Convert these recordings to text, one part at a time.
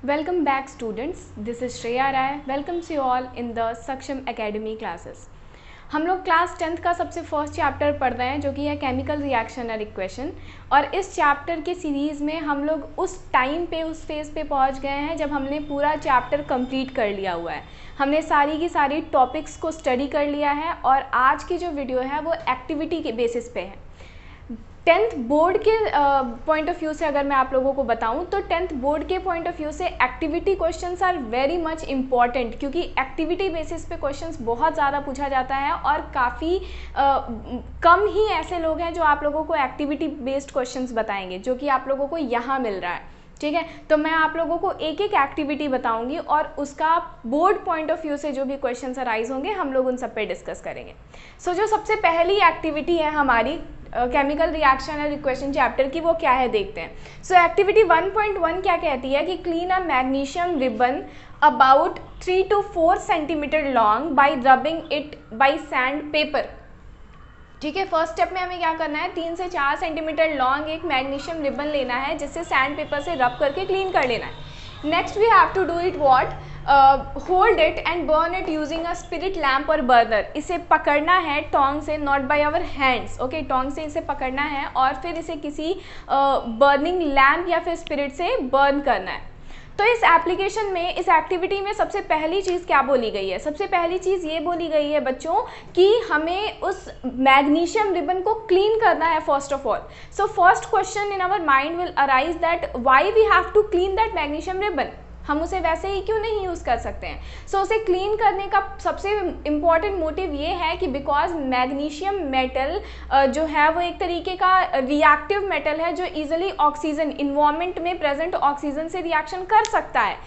Welcome back students, this is Shreya Rai, welcomes you all in the Saksham Academy classes। हम लोग class 10th का सबसे first chapter पढ़ रहे हैं जो कि है केमिकल रिएक्शन और इक्वेशन। और इस चैप्टर के सीरीज़ में हम लोग उस टाइम पे उस फेज़ पे पहुंच गए हैं जब हमने पूरा चैप्टर कंप्लीट कर लिया हुआ है। हमने सारी की सारी टॉपिक्स को स्टडी कर लिया है और आज की जो वीडियो है वो एक्टिविटी के बेसिस पे है। 10th बोर्ड के पॉइंट ऑफ व्यू से अगर मैं आप लोगों को बताऊं तो 10th बोर्ड के पॉइंट ऑफ व्यू से activity questions are very much important, क्योंकि एक्टिविटी बेसिस पे क्वेश्चंस बहुत ज़्यादा पूछा जाता है और काफ़ी कम ही ऐसे लोग हैं जो आप लोगों को एक्टिविटी बेस्ड क्वेश्चंस बताएंगे, जो कि आप लोगों को यहाँ मिल रहा है। ठीक है, तो मैं आप लोगों को एक एक एक्टिविटी बताऊंगी और उसका बोर्ड पॉइंट ऑफ व्यू से जो भी क्वेश्चंस अराइज होंगे हम लोग उन सब पे डिस्कस करेंगे। सो जो सबसे पहली एक्टिविटी है हमारी केमिकल रिएक्शन और इक्वेशन चैप्टर की, वो क्या है देखते हैं। सो एक्टिविटी 1.1 क्या कहती है कि clean a magnesium ribbon about 3 to 4 centimetre long bye rubbing it by sand paper. ठीक है, फर्स्ट स्टेप में हमें क्या करना है, 3 से 4 सेंटीमीटर लॉन्ग एक मैग्नीशियम रिबन लेना है जिससे सैंड पेपर से रब करके क्लीन कर लेना है। Next we have to do it what, hold it and burn it using a spirit lamp और बर्नर। इसे पकड़ना है टोंग से, not by our hands. Okay, tong से इसे पकड़ना है और फिर इसे किसी बर्निंग लैम्प या फिर स्पिरिट से बर्न करना है। तो इस एप्लीकेशन में, इस एक्टिविटी में सबसे पहली चीज़ क्या बोली गई है, सबसे पहली चीज़ ये बोली गई है बच्चों कि हमें उस मैग्नीशियम रिबन को क्लीन करना है first of all. So first question in our mind will arise that why we have to clean that magnesium ribbon. हम उसे वैसे ही क्यों नहीं यूज़ कर सकते हैं। सो उसे क्लीन करने का सबसे इम्पॉर्टेंट मोटिव ये है कि बिकॉज मैग्नीशियम मेटल जो है वो एक तरीके का रिएक्टिव मेटल है जो इजीली ऑक्सीजन, इन्वायरमेंट में प्रेजेंट ऑक्सीजन से रिएक्शन कर सकता है।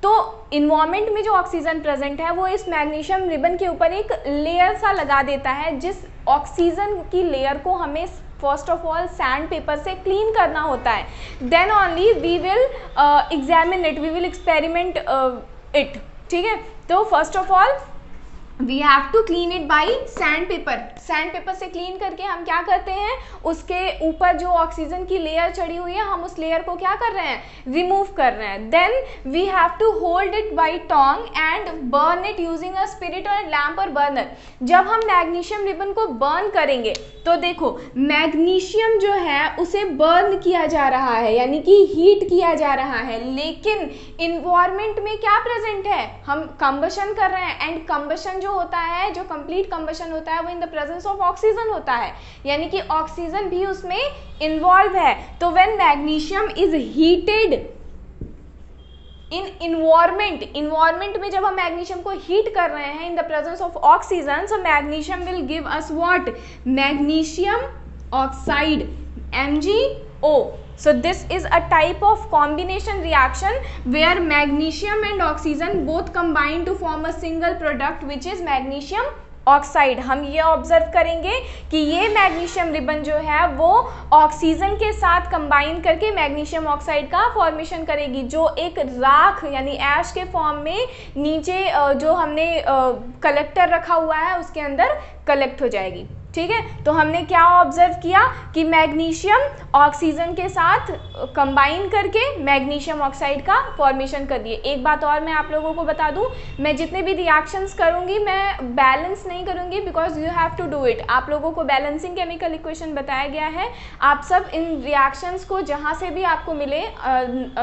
तो इन्वायरमेंट में जो ऑक्सीजन प्रेजेंट है वो इस मैग्नीशियम रिबन के ऊपर एक लेयर सा लगा देता है, जिस ऑक्सीजन की लेयर को हमें first of all sand paper से क्लीन करना होता है। Then only we will examine it, we will experiment it. ठीक है, तो first of all we have to clean it by sand paper. Sand paper से क्लीन करके हम क्या करते हैं, उसके ऊपर जो ऑक्सीजन की लेयर चढ़ी हुई है हम उस लेयर को क्या कर रहे हैं, रिमूव कर रहे हैं। Then we have to hold it by tong and burn it using a spirit और लैम्प और बर्नर। जब हम मैग्नीशियम रिबन को बर्न करेंगे तो देखो मैग्नीशियम जो है उसे बर्न किया जा रहा है, यानी कि हीट किया जा रहा है, लेकिन इन्वायरमेंट में क्या प्रेजेंट है, हम कंबशन कर रहे हैं। एंड कंबशन जो होता है, जो कंप्लीट कंबशन होता है वो in the presence of oxygen होता है, यानी कि ऑक्सीजन भी उसमें इन्वॉल्व है। तो when magnesium is heated in environment में जब हम मैग्नीशियम को हीट कर रहे हैं in the presence of oxygen, so magnesium will give us what, magnesium oxide, MgO. So this is a type of combination reaction where magnesium and oxygen both combine to form a single product which is magnesium oxide. हम ये observe करेंगे कि ये magnesium ribbon जो है वो oxygen के साथ कंबाइन करके मैग्नीशियम ऑक्साइड का फॉर्मेशन करेगी, जो एक राख यानी ऐश के फॉर्म में नीचे जो हमने कलेक्टर रखा हुआ है उसके अंदर कलेक्ट हो जाएगी। ठीक है, तो हमने क्या ऑब्जर्व किया कि मैग्नीशियम ऑक्सीजन के साथ कंबाइन करके मैग्नीशियम ऑक्साइड का फॉर्मेशन कर दिए। एक बात और मैं आप लोगों को बता दूं, मैं जितने भी रिएक्शंस करूंगी मैं बैलेंस नहीं करूंगी, because you have to do it. आप लोगों को बैलेंसिंग केमिकल इक्वेशन बताया गया है, आप सब इन रिएक्शंस को जहां से भी आपको मिले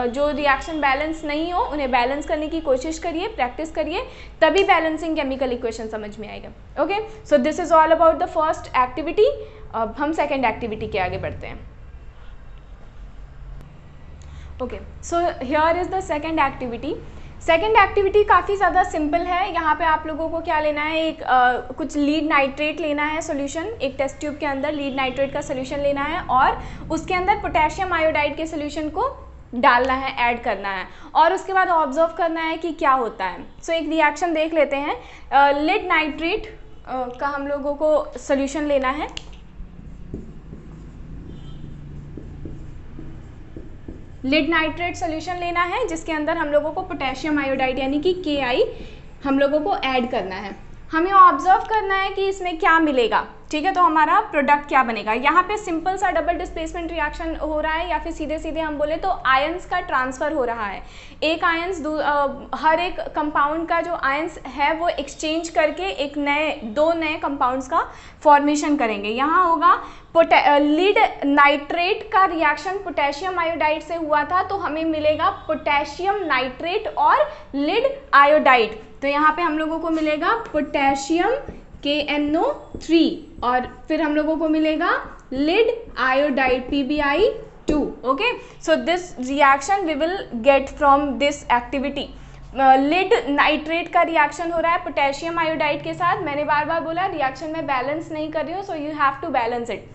जो रिएक्शन बैलेंस नहीं हो उन्हें बैलेंस करने की कोशिश करिए, प्रैक्टिस करिए, तभी बैलेंसिंग केमिकल इक्वेशन समझ में आएगा। Okay, so this is all about the first activity. अब हम सेकेंड एक्टिविटी के आगे बढ़ते हैं। Okay, so here is the second activity. Second activity काफ़ी ज़्यादा सिंपल है। यहाँ पे आप लोगों को क्या लेना है, एक कुछ लीड नाइट्रेट लेना है सोल्यूशन, एक टेस्ट ट्यूब के अंदर लीड नाइट्रेट का सोल्यूशन लेना है और उसके अंदर पोटेशियम आयोडाइड के सोल्यूशन को डालना है, ऐड करना है और उसके बाद ऑब्जर्व करना है कि क्या होता है। सो एक रिएक्शन देख लेते हैं। लीड नाइट्रेट का हम लोगों को सोल्यूशन लेना है। लीड नाइट्रेट सोल्यूशन लेना है जिसके अंदर हम लोगों को पोटेशियम आयोडाइड यानी कि Ki हम लोगों को ऐड करना है। हमें ऑब्जर्व करना है कि इसमें क्या मिलेगा, ठीक है। तो हमारा प्रोडक्ट क्या बनेगा, यहाँ पे सिंपल सा डबल डिस्प्लेसमेंट रिएक्शन हो रहा है, या फिर सीधे सीधे हम बोले तो आयंस का ट्रांसफ़र हो रहा है। एक आयंस हर एक कंपाउंड का जो आयंस है वो एक्सचेंज करके एक दो नए कंपाउंड्स का फॉर्मेशन करेंगे। यहाँ होगा लीड नाइट्रेट का रिएक्शन पोटेशियम आयोडाइड से हुआ था, तो हमें मिलेगा पोटेशियम नाइट्रेट और लीड आयोडाइड। तो यहाँ पे हम लोगों को मिलेगा पोटेशियम KNO3 और फिर हम लोगों को मिलेगा lead iodide PbI2। Okay, so this reaction we will get from this activity. Lead nitrate का रिएक्शन हो रहा है पोटेशियम आयोडाइड के साथ। मैंने बार बार बोला रिएक्शन में बैलेंस नहीं कर रही हूँ, so you have to balance it.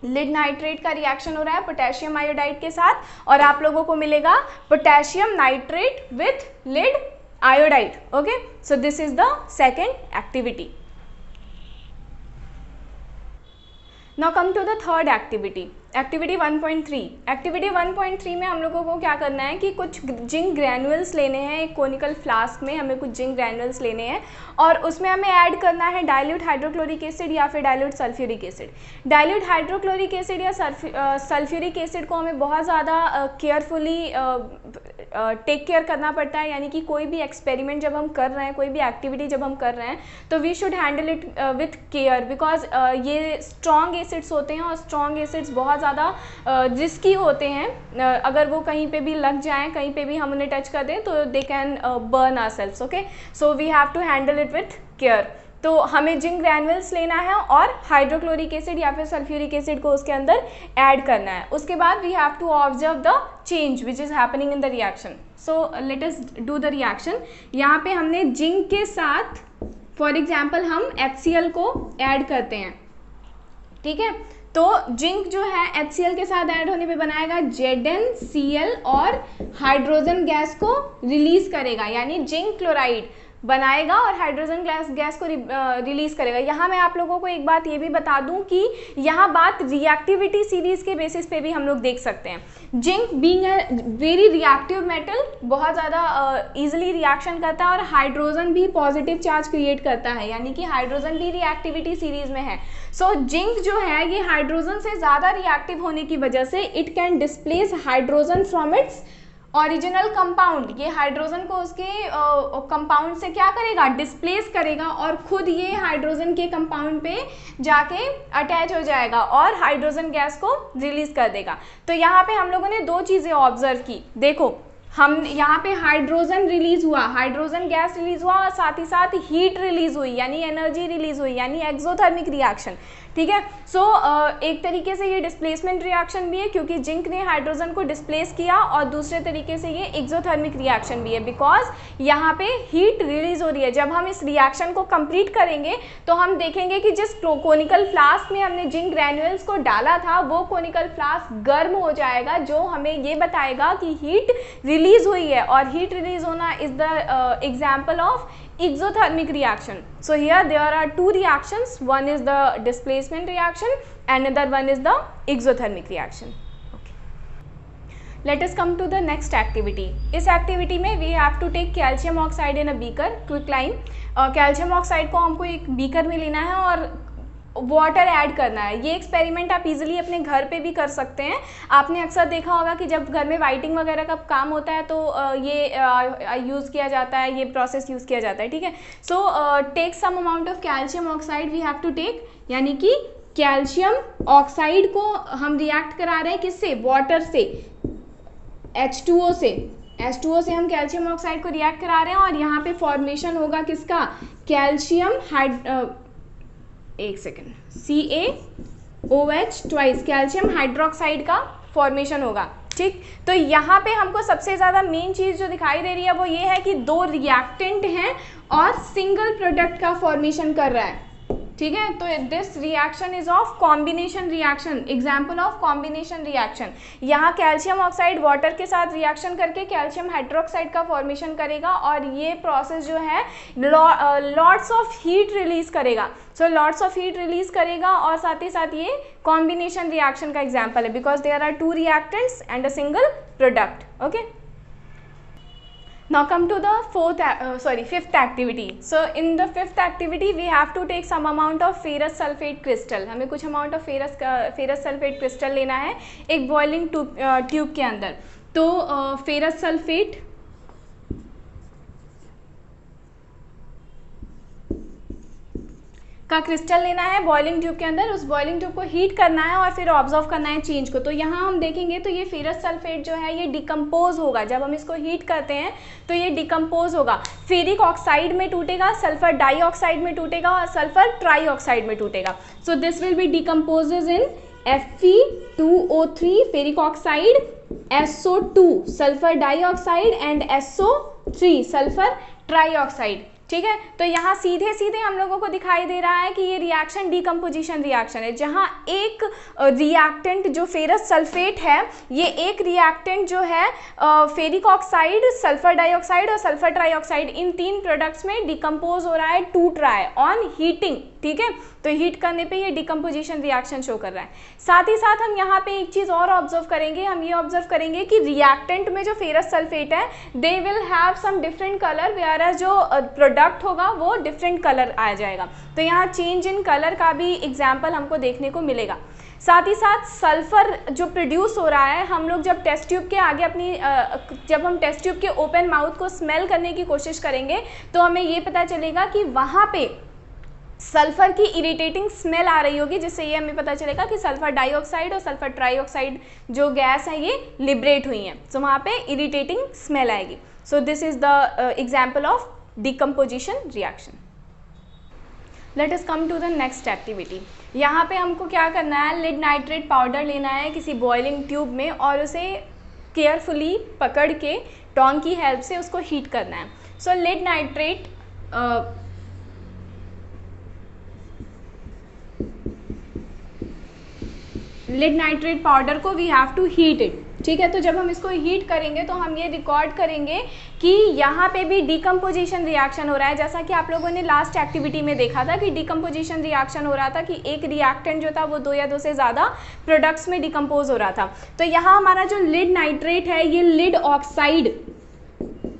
Lead nitrate का रिएक्शन हो रहा है पोटेशियम आयोडाइड के साथ और आप लोगों को मिलेगा potassium nitrate with lead iodide. Okay, so this is the second activity. Now come to the third activity, activity 1.3। Activity 1.3 में हम लोगों को क्या करना है कि कुछ जिंक ग्रैनुअल्स लेने हैं। एक कोनिकल फ्लास्क में हमें कुछ जिंक ग्रैनुअल्स लेने हैं और उसमें हमें ऐड करना है डाइल्यूट हाइड्रोक्लोरिक एसिड या फिर dilute sulphuric acid. Dilute hydrochloric acid या सल्फ्यूरिक एसिड को हमें बहुत ज़्यादा केयरफुली टेक केयर करना पड़ता है, यानी कि कोई भी एक्सपेरिमेंट जब हम कर रहे हैं, कोई भी एक्टिविटी जब हम कर रहे हैं, तो we should handle it with care, because ये स्ट्रॉन्ग एसिड्स होते हैं और स्ट्रॉन्ग एसिड्स बहुत ज़्यादा रिस्की होते हैं। अगर वो कहीं पे भी लग जाएं, कहीं पे भी हम उन्हें टच कर दें तो they can burn ourselves. Okay, so we have to handle it with care. तो हमें जिंक ग्रैनुअल्स लेना है और हाइड्रोक्लोरिक एसिड या फिर सल्फ्यूरिक एसिड को उसके अंदर ऐड करना है। उसके बाद we have to observe the change which is happening in the reaction. So let us do the reaction. यहाँ पे हमने जिंक के साथ फॉर एग्जाम्पल हम HCl को ऐड करते हैं, ठीक है। तो जिंक जो है HCl के साथ ऐड होने पे बनाएगा ZnCl और हाइड्रोजन गैस को रिलीज करेगा, यानी जिंक क्लोराइड बनाएगा और हाइड्रोजन गैस को रिलीज करेगा। यहाँ मैं आप लोगों को एक बात ये भी बता दूं कि यहाँ बात रिएक्टिविटी सीरीज के बेसिस पे भी हम लोग देख सकते हैं। Zinc being a very reactive metal बहुत ज़्यादा इजीली रिएक्शन करता है और हाइड्रोजन भी पॉजिटिव चार्ज क्रिएट करता है, यानी कि हाइड्रोजन भी रिएक्टिविटी सीरीज में है। सो जिंक जो है ये हाइड्रोजन से ज़्यादा रिएक्टिव होने की वजह से it can displace hydrogen from its original compound. ये हाइड्रोजन को उसके कंपाउंड से क्या करेगा, डिस्प्लेस करेगा और खुद ये हाइड्रोजन के कंपाउंड पे जाके अटैच हो जाएगा और हाइड्रोजन गैस को रिलीज कर देगा। तो यहाँ पे हम लोगों ने दो चीज़ें ऑब्जर्व की। देखो, हम यहाँ पे हाइड्रोजन रिलीज हुआ, हाइड्रोजन गैस रिलीज हुआ और साथ ही साथ हीट रिलीज हुई, यानी एनर्जी रिलीज हुई, यानी एक्सोथर्मिक रिएक्शन, ठीक है। सो एक तरीके से ये डिस्प्लेसमेंट रिएक्शन भी है क्योंकि जिंक ने हाइड्रोजन को डिस्प्लेस किया, और दूसरे तरीके से ये एक्सोथर्मिक रिएक्शन भी है बिकॉज यहाँ पे हीट रिलीज हो रही है। जब हम इस रिएक्शन को कंप्लीट करेंगे तो हम देखेंगे कि जिस कोनिकल फ्लास्क में हमने जिंक ग्रैनुअल्स को डाला था वो कोनिकल फ्लास्क गर्म हो जाएगा, जो हमें ये बताएगा कि हीट रिलीज हुई है, और हीट रिलीज होना is the example of exothermic reaction. So here there are two reactions, one is the displacement reaction and another one is the exothermic reaction. Okay. Let us come to the next activity. इस activity में we have to take calcium oxide in a beaker, quicklime. calcium oxide को हमको एक beaker में लेना है और water add करना है। ये एक्सपेरिमेंट आप इजीली अपने घर पे भी कर सकते हैं। आपने अक्सर देखा होगा कि जब घर में वाइटिंग वगैरह का काम होता है तो ये यूज़ किया जाता है, ये प्रोसेस यूज़ किया जाता है, ठीक है। So take some amount of calcium oxide we have to take, यानी कि कैल्शियम ऑक्साइड को हम रिएक्ट करा रहे हैं किससे, वाटर से, H2O से। H2O से हम कैल्शियम ऑक्साइड को रिएक्ट करा रहे हैं और यहाँ पे फॉर्मेशन होगा किसका, कैल्शियम एक second, CaOH twice, calcium hydroxide का फॉर्मेशन होगा, ठीक। तो यहाँ पे हमको सबसे ज़्यादा मेन चीज़ जो दिखाई दे रही है वो ये है कि दो रिएक्टेंट हैं और सिंगल प्रोडक्ट का फॉर्मेशन कर रहा है, ठीक है। तो this reaction is of combination reaction, example of combination reaction. यहाँ कैल्शियम ऑक्साइड वाटर के साथ रिएक्शन करके कैल्शियम हाइड्रोक्साइड का फॉर्मेशन करेगा और ये प्रोसेस जो है लॉट्स ऑफ हीट रिलीज करेगा। So lots of heat release करेगा और साथ ही साथ ये कॉम्बिनेशन रिएक्शन का एग्जाम्पल है because there are two reactants and a single product. Okay, Now come to the fifth activity. So in the fifth activity we have to take some amount of ferrous sulfate crystal. हमें कुछ amount of ferrous sulfate crystal लेना है एक boiling tube के अंदर. तो ferrous sulfate का crystal लेना है बॉइलिंग ट्यूब के अंदर, उस बॉइलिंग ट्यूब को हीट करना है और फिर ऑब्जर्व करना है चेंज को. तो यहाँ हम देखेंगे तो ये फेरस सल्फेट जो है ये डिकम्पोज होगा. जब हम इसको हीट करते हैं तो ये डिकम्पोज होगा, फेरिक ऑक्साइड में टूटेगा, सल्फर डाइऑक्साइड में टूटेगा और सल्फर ट्राईऑक्साइड में टूटेगा. So this will be decomposes in Fe2O3 ferric oxide, SO2 sulphur dioxide and SO3 sulphur trioxide. ठीक है, तो यहाँ सीधे सीधे हम लोगों को दिखाई दे रहा है कि ये रिएक्शन डीकम्पोजिशन रिएक्शन है, जहाँ एक रिएक्टेंट जो फेरस सल्फेट है, ये एक रिएक्टेंट जो है फेरिक ऑक्साइड, सल्फर डाइऑक्साइड और सल्फर ट्राईऑक्साइड, इन तीन प्रोडक्ट्स में डिकम्पोज हो रहा है, टूट रहा है ऑन हीटिंग. ठीक है, तो हीट करने पे ये डिकम्पोजिशन रिएक्शन शो कर रहा है. साथ ही साथ हम यहाँ पे एक चीज़ और ऑब्जर्व करेंगे, हम ये ऑब्जर्व करेंगे कि रिएक्टेंट में जो फेरस सल्फेट है they will have some different colour, where जो प्रोडक्ट होगा वो डिफरेंट कलर आ जाएगा. तो यहाँ चेंज इन कलर का भी एग्जाम्पल हमको देखने को मिलेगा. साथ ही साथ सल्फर जो प्रोड्यूस हो रहा है, हम लोग जब टेस्ट ट्यूब के आगे जब हम टेस्ट ट्यूब के ओपन माउथ को स्मेल करने की कोशिश करेंगे तो हमें ये पता चलेगा कि वहाँ पे सल्फर की इरिटेटिंग स्मेल आ रही होगी, जिससे ये हमें पता चलेगा कि सल्फर डाइऑक्साइड और सल्फर ट्राईऑक्साइड जो गैस है ये लिबरेट हुई हैं. तो वहाँ पे इरिटेटिंग स्मेल आएगी. So this is the example of decomposition reaction. Let us come to the next activity. यहाँ पे हमको क्या करना है, लिड नाइट्रेट पाउडर लेना है किसी बॉइलिंग ट्यूब में और उसे केयरफुली पकड़ के टोंग की हेल्प से उसको हीट करना है. सो लिड नाइट्रेट पाउडर को we have to heat it. ठीक है, तो जब हम इसको हीट करेंगे तो हम ये रिकॉर्ड करेंगे कि यहाँ पे भी डिकम्पोजिशन रिएक्शन हो रहा है, जैसा कि आप लोगों ने लास्ट एक्टिविटी में देखा था कि डिकम्पोजिशन रिएक्शन हो रहा था कि एक रिएक्टेंट जो था वो दो या दो से ज़्यादा प्रोडक्ट्स में डिकम्पोज हो रहा था. तो यहाँ हमारा जो लिड नाइट्रेट है ये लिड ऑक्साइड,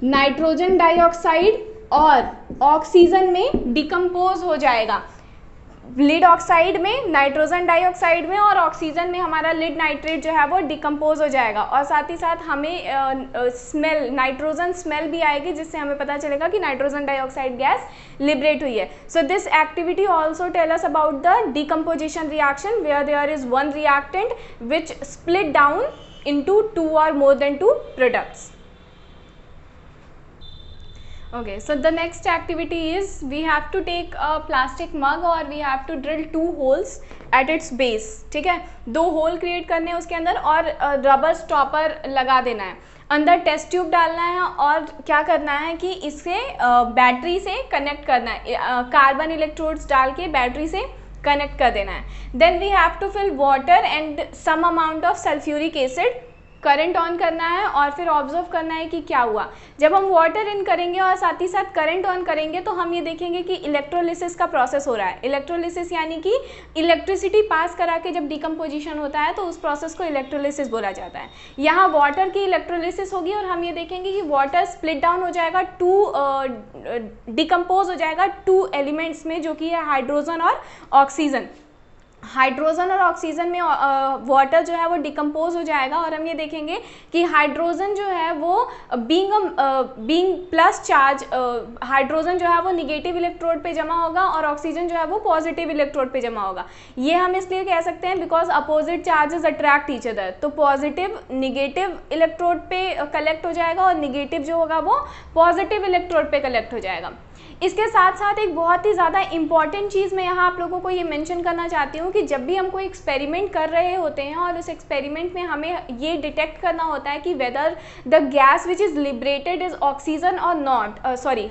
नाइट्रोजन डाइऑक्साइड और ऑक्सीजन में डिकम्पोज हो जाएगा. लिड ऑक्साइड में, नाइट्रोजन डाइऑक्साइड में और ऑक्सीजन में हमारा लिड नाइट्रेट जो है वो डिकम्पोज हो जाएगा. और साथ ही साथ हमें स्मेल, नाइट्रोजन स्मेल भी आएगी, जिससे हमें पता चलेगा कि नाइट्रोजन डाइऑक्साइड गैस लिबरेट हुई है. So this activity also tell us about the decomposition reaction where there is one reactant which split down into two or more than two products. Okay, so the next activity is we have to take a plastic mug or we have to drill 2 holes at its base. ठीक है, 2 hole create करने हैं उसके अंदर और rubber stopper लगा देना है, अंदर टेस्ट ट्यूब डालना है और क्या करना है कि इसे बैटरी से कनेक्ट करना है, कार्बन इलेक्ट्रोड्स डाल के बैटरी से कनेक्ट कर देना है. Then we have to fill water and some amount of sulphuric acid, current on करना है और फिर ऑब्जर्व करना है कि क्या हुआ. जब हम वाटर इन करेंगे और साथ ही साथ करंट ऑन करेंगे तो हम ये देखेंगे कि इलेक्ट्रोलिसिस का प्रोसेस हो रहा है. इलेक्ट्रोलिसिस यानी कि इलेक्ट्रिसिटी पास करा के जब डिकम्पोजिशन होता है तो उस प्रोसेस को इलेक्ट्रोलिसिस बोला जाता है. यहाँ वाटर की इलेक्ट्रोलिसिस होगी और हम ये देखेंगे कि वाटर स्प्लिट डाउन हो जाएगा, डिकम्पोज हो जाएगा 2 एलिमेंट्स में, जो कि है हाइड्रोजन और ऑक्सीजन. हाइड्रोजन और ऑक्सीजन में वाटर जो है वो डिकम्पोज हो जाएगा और हम ये देखेंगे कि हाइड्रोजन जो है वो बीइंग प्लस चार्ज, हाइड्रोजन जो है वो निगेटिव इलेक्ट्रोड पे जमा होगा और ऑक्सीजन जो है वो पॉजिटिव इलेक्ट्रोड पे जमा होगा. ये हम इसलिए कह सकते हैं because opposite charges attract each other. तो पॉजिटिव निगेटिव इलेक्ट्रोड पे कलेक्ट हो जाएगा और निगेटिव जो होगा वो पॉजिटिव इलेक्ट्रोड पे कलेक्ट हो जाएगा. इसके साथ साथ एक बहुत ही ज़्यादा इंपॉर्टेंट चीज़ मैं यहाँ आप लोगों को ये मेंशन करना चाहती हूँ कि जब भी हम कोई एक्सपेरिमेंट कर रहे होते हैं और उस एक्सपेरिमेंट में हमें ये डिटेक्ट करना होता है कि whether the gas which is liberated is oxygen और नॉट,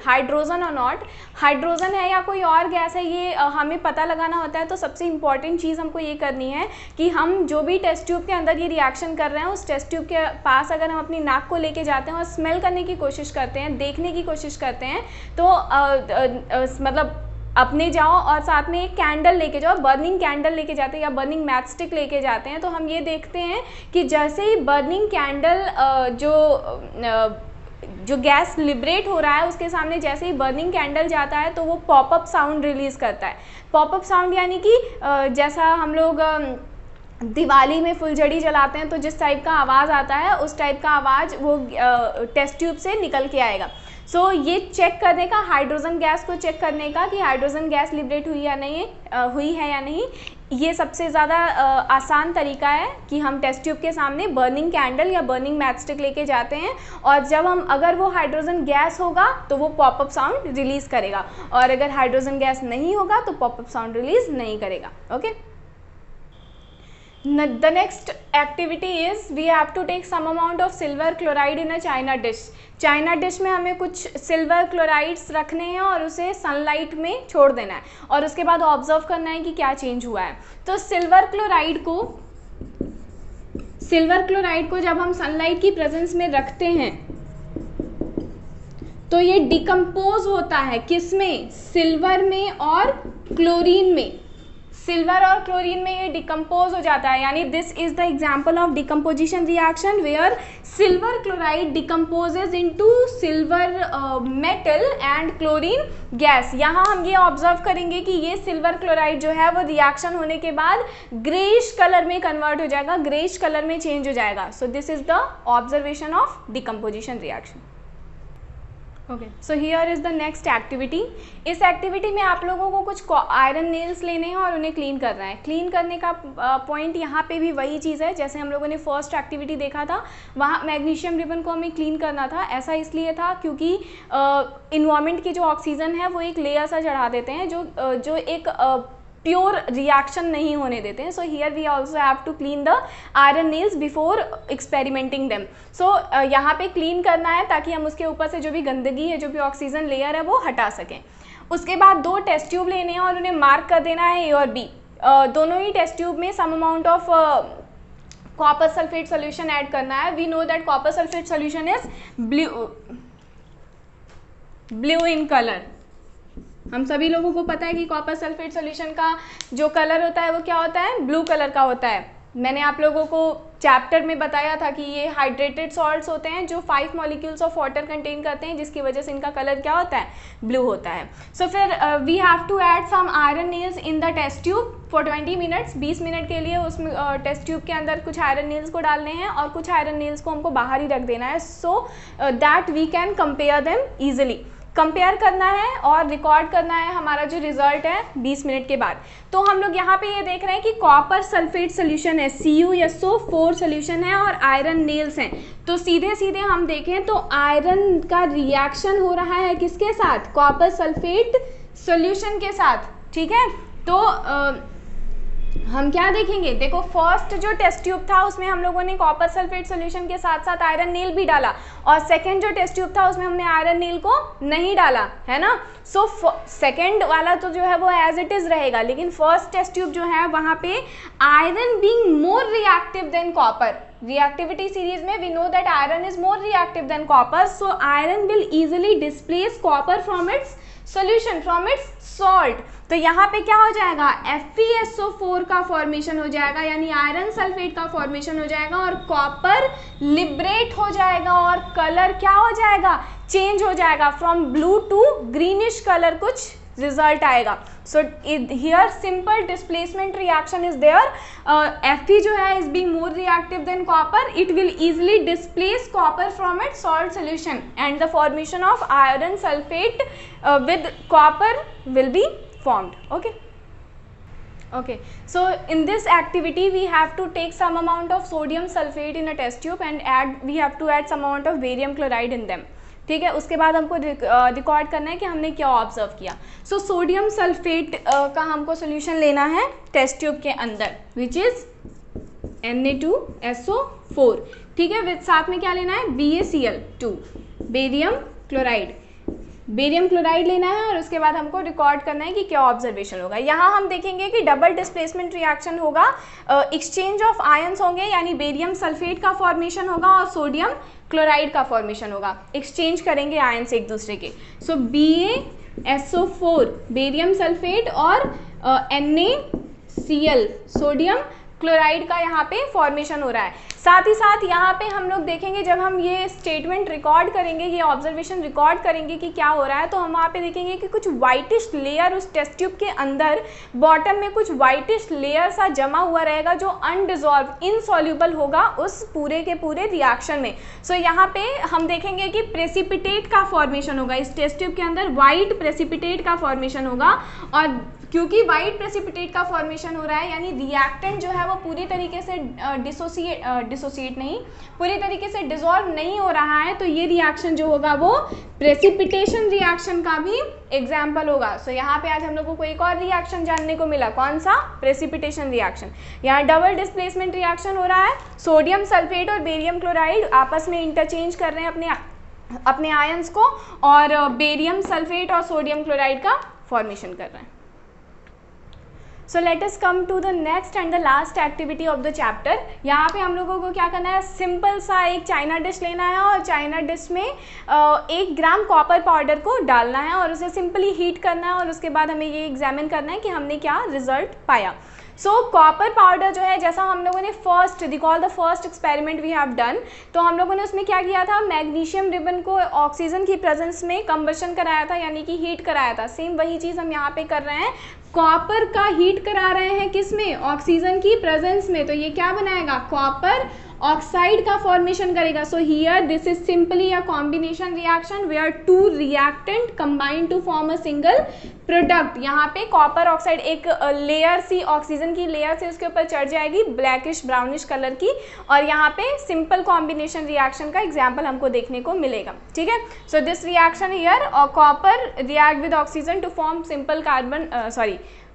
हाइड्रोजन और नॉट, हाइड्रोजन है या कोई और गैस है, ये हमें पता लगाना होता है. तो सबसे इंपॉर्टेंट चीज़ हमको ये करनी है कि हम जो भी टेस्ट ट्यूब के अंदर ये रिएक्शन कर रहे हैं उस टेस्ट ट्यूब के पास अगर हम अपनी नाक को लेके जाते हैं और स्मेल करने की कोशिश करते हैं, देखने की कोशिश करते हैं, तो मतलब अपने जाओ और साथ में एक कैंडल लेके जाओ, बर्निंग कैंडल लेके जाते हैं या बर्निंग मैच स्टिक लेके जाते हैं, तो हम ये देखते हैं कि जैसे ही बर्निंग कैंडल जो जो गैस लिबरेट हो रहा है उसके सामने जैसे ही बर्निंग कैंडल जाता है तो वो पॉपअप साउंड रिलीज़ करता है। पॉपअप साउंड यानी कि जैसा हम लोग दिवाली में फुलझड़ी जलाते हैं तो जिस टाइप का आवाज़ आता है उस टाइप का आवाज़ वो टेस्ट ट्यूब से निकल के आएगा। सो ये चेक करने का, हाइड्रोजन गैस को चेक करने का कि हाइड्रोजन गैस लिबरेट हुई है या नहीं, ये सबसे ज़्यादा आसान तरीका है कि हम टेस्ट ट्यूब के सामने बर्निंग कैंडल या बर्निंग मैच स्टिक लेके जाते हैं और जब अगर वो हाइड्रोजन गैस होगा तो वो पॉपअप साउंड रिलीज़ करेगा और अगर हाइड्रोजन गैस नहीं होगा तो पॉपअप साउंड रिलीज़ नहीं करेगा। Okay, the next activity is we have to take some amount of silver chloride in a china dish. China dish में हमें कुछ सिल्वर क्लोराइड्स रखने हैं और उसे सनलाइट में छोड़ देना है और उसके बाद ऑब्जर्व करना है कि क्या चेंज हुआ है। तो सिल्वर क्लोराइड को जब हम सनलाइट की प्रेजेंस में रखते हैं तो ये डिकम्पोज होता है, किसमें? सिल्वर में और क्लोरीन में। सिल्वर और क्लोरीन में ये डिकम्पोज हो जाता है, यानी this is the example of decomposition reaction where silver chloride decomposes into silver metal and chlorine gas. यहाँ हम ये ऑब्जर्व करेंगे कि ये सिल्वर क्लोराइड जो है वो रिएक्शन होने के बाद ग्रेइश कलर में कन्वर्ट हो जाएगा, ग्रेइश कलर में चेंज हो जाएगा। So this is the observation of decomposition reaction. Okay, so here is the next activity. इस एक्टिविटी में आप लोगों को कुछ आयरन नेल्स लेने हैं और उन्हें क्लीन करना है। क्लीन करने का पॉइंट यहाँ पे भी वही चीज़ है जैसे हम लोगों ने फर्स्ट एक्टिविटी देखा था, वहाँ मैग्नीशियम रिबन को हमें क्लीन करना था। ऐसा इसलिए था क्योंकि इन्वायरमेंट की जो ऑक्सीजन है वो एक लेयर सा चढ़ा देते हैं जो एक प्योर रिएक्शन नहीं होने देते हैं। So here we also have to clean the iron nails before experimenting them. So यहाँ पे क्लीन करना है ताकि हम उसके ऊपर से जो भी गंदगी है, जो भी ऑक्सीजन लेयर है वो हटा सकें। उसके बाद 2 टेस्ट ट्यूब लेने हैं और उन्हें मार्क कर देना है ए और बी। दोनों ही टेस्ट ट्यूब में some amount of copper sulphate solution add करना है। We know that copper sulphate solution is blue in colour. हम सभी लोगों को पता है कि कॉपर सल्फेट सॉल्यूशन का जो कलर होता है वो क्या होता है? ब्लू कलर का होता है। मैंने आप लोगों को चैप्टर में बताया था कि ये हाइड्रेटेड सॉल्ट्स होते हैं जो 5 मॉलिक्यूल्स ऑफ वाटर कंटेन करते हैं, जिसकी वजह से इनका कलर क्या होता है? ब्लू होता है। सो फिर we have to add some iron nails in the test tube for 20 minutes. 20 minute के लिए उसमें टेस्ट ट्यूब के अंदर कुछ आयरन नेल्स को डालने हैं और कुछ आयरन नेल्स को हमको बाहर ही रख देना है so that we can compare them easily. Compare करना है और रिकॉर्ड करना है हमारा जो रिजल्ट है 20 मिनट के बाद। तो हम लोग यहाँ पे ये देख रहे हैं कि कॉपर सल्फेट सोल्यूशन है, CuSO4 सोल्यूशन है और आयरन नेल्स हैं। तो सीधे सीधे हम देखें तो आयरन का रिएक्शन हो रहा है किसके साथ? कॉपर सल्फेट सोल्यूशन के साथ। ठीक है, तो हम क्या देखेंगे? देखो फर्स्ट जो टेस्ट ट्यूब था उसमें हम लोगों ने कॉपर सल्फेट सॉल्यूशन के साथ साथ आयरन नेल भी डाला और सेकंड जो टेस्ट ट्यूब था उसमें हमने आयरन नेल को नहीं डाला, है ना। सो सेकंड वाला तो जो है वो एज इट इज रहेगा, लेकिन फर्स्ट टेस्ट ट्यूब जो है वहाँ पे iron being more reactive than copper, reactivity series में we know that iron is more reactive than copper, so iron will easily displace copper from its solution, from its salt. तो यहाँ पे क्या हो जाएगा? FeSO4 का फॉर्मेशन हो जाएगा, यानी आयरन सल्फेट का फॉर्मेशन हो जाएगा और कॉपर लिबरेट हो जाएगा और कलर क्या हो जाएगा? चेंज हो जाएगा, from blue to greenish colour कुछ रिजल्ट आएगा। So here simple displacement reaction is there. Fe जो है is being more reactive than copper, it will easily displace copper from its salt solution and the formation of iron sulphate with copper will be formed. Okay, so in this activity we have to take some amount of sodium sulfate in a test tube and we have to add some amount of barium chloride in them. ठीक है, उसके बाद हमको record करना है कि हमने क्या ऑब्जर्व किया। सो सोडियम सल्फेट का हमको सोल्यूशन लेना है टेस्ट ट्यूब के अंदर विच इज Na2SO4। ठीक है, विद साथ में क्या लेना है? BaCl2, barium chloride. Barium chloride लेना है और उसके बाद हमको रिकॉर्ड करना है कि क्या ऑब्जर्वेशन होगा। यहाँ हम देखेंगे कि डबल डिस्प्लेसमेंट रिएक्शन होगा, एक्सचेंज ऑफ आयंस होंगे, यानी बेरियम सल्फेट का फॉर्मेशन होगा और सोडियम क्लोराइड का फॉर्मेशन होगा, एक्सचेंज करेंगे आयंस एक दूसरे के। सो BaSO4 बेरियम सल्फेट और NaCl सोडियम क्लोराइड का यहाँ पे फॉर्मेशन हो रहा है। साथ ही साथ यहाँ पे हम लोग देखेंगे, जब हम ये स्टेटमेंट रिकॉर्ड करेंगे, ये ऑब्जर्वेशन रिकॉर्ड करेंगे कि क्या हो रहा है, तो हम वहाँ पे देखेंगे कि कुछ वाइटिश लेयर उस टेस्ट ट्यूब के अंदर बॉटम में कुछ वाइटिश लेयर सा जमा हुआ रहेगा जो अनडिजॉल्व इनसॉल्यूबल होगा उस पूरे के पूरे रिएक्शन में। सो यहाँ पे हम देखेंगे कि प्रेसिपिटेट का फॉर्मेशन होगा, इस टेस्ट ट्यूब के अंदर वाइट प्रेसिपिटेट का फॉर्मेशन होगा। और क्योंकि वाइट प्रेसिपिटेट का फॉर्मेशन हो रहा है, यानी रिएक्टेंट जो है वो पूरी तरीके से पूरी तरीके से डिसॉल्व नहीं हो रहा है, तो ये रिएक्शन जो होगा वो प्रेसिपिटेशन रिएक्शन का भी एग्जाम्पल होगा। सो यहाँ पे आज हम लोगों को एक और रिएक्शन जानने को मिला, कौन सा? Precipitation reaction. यहाँ डबल डिस्प्लेसमेंट रिएक्शन हो रहा है, सोडियम सल्फेट और बेरियम क्लोराइड आपस में इंटरचेंज कर रहे हैं अपने आयंस को, और बेरियम सल्फेट और सोडियम क्लोराइड का फॉर्मेशन कर रहे हैं। So let us come to the next and the last activity of the chapter. यहाँ पे हम लोगों को क्या करना है, सिंपल सा एक चाइना डिश लेना है और चाइना डिश में 1 ग्राम कॉपर पाउडर को डालना है और उसे सिंपली हीट करना है, और उसके बाद हमें ये एग्जामिन करना है कि हमने क्या रिजल्ट पाया। सो कॉपर पाउडर जो है, जैसा हम लोगों ने recall the first experiment we have done, तो हम लोगों ने उसमें क्या किया था, मैग्नीशियम रिबन को ऑक्सीजन की प्रेजेंस में कंबशन कराया था, यानी कि हीट कराया था। सेम वही चीज़ हम यहाँ पे कर रहे हैं, कॉपर का हीट करा रहे हैं, किस में? ऑक्सीजन की प्रेजेंस में। तो ये क्या बनाएगा, कॉपर ऑक्साइड का फॉर्मेशन करेगा। So here this is simply a combination reaction where 2 reactant combine to form a single product. यहाँ पे कॉपर ऑक्साइड एक लेयर सी, ऑक्सीजन की लेयर से उसके ऊपर चढ़ जाएगी ब्लैकिश ब्राउनिश कलर की, और यहाँ पे सिंपल कॉम्बिनेशन रिएक्शन का एग्जाम्पल हमको देखने को मिलेगा। ठीक है, so this reaction here, copper react with oxygen to form simple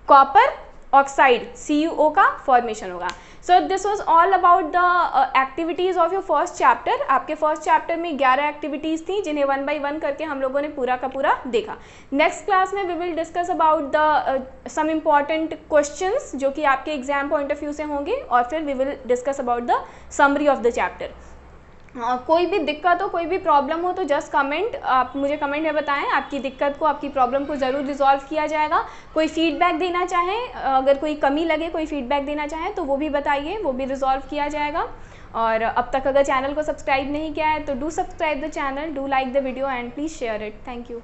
copper oxide CuO का फॉर्मेशन होगा। So this was all about the activities of your first chapter. आपके फर्स्ट चैप्टर में 11 एक्टिविटीज़ थी, जिन्हें 1 बाई 1 करके हम लोगों ने पूरा का पूरा देखा। नेक्स्ट क्लास में we will discuss about the some important questions जो कि आपके एग्जाम पॉइंट ऑफ व्यू से होंगे, और फिर we will discuss about the summary of the chapter. कोई भी दिक्कत हो, कोई भी प्रॉब्लम हो, तो जस्ट कमेंट, आप मुझे कमेंट में बताएं, आपकी दिक्कत को, आपकी प्रॉब्लम को ज़रूर रिजॉल्व किया जाएगा। कोई फीडबैक देना चाहें, अगर कोई कमी लगे, कोई फीडबैक देना चाहें तो वो भी बताइए, वो भी रिजॉल्व किया जाएगा। और अब तक अगर चैनल को सब्सक्राइब नहीं किया है तो do subscribe the channel, do like the video and please share it. Thank you.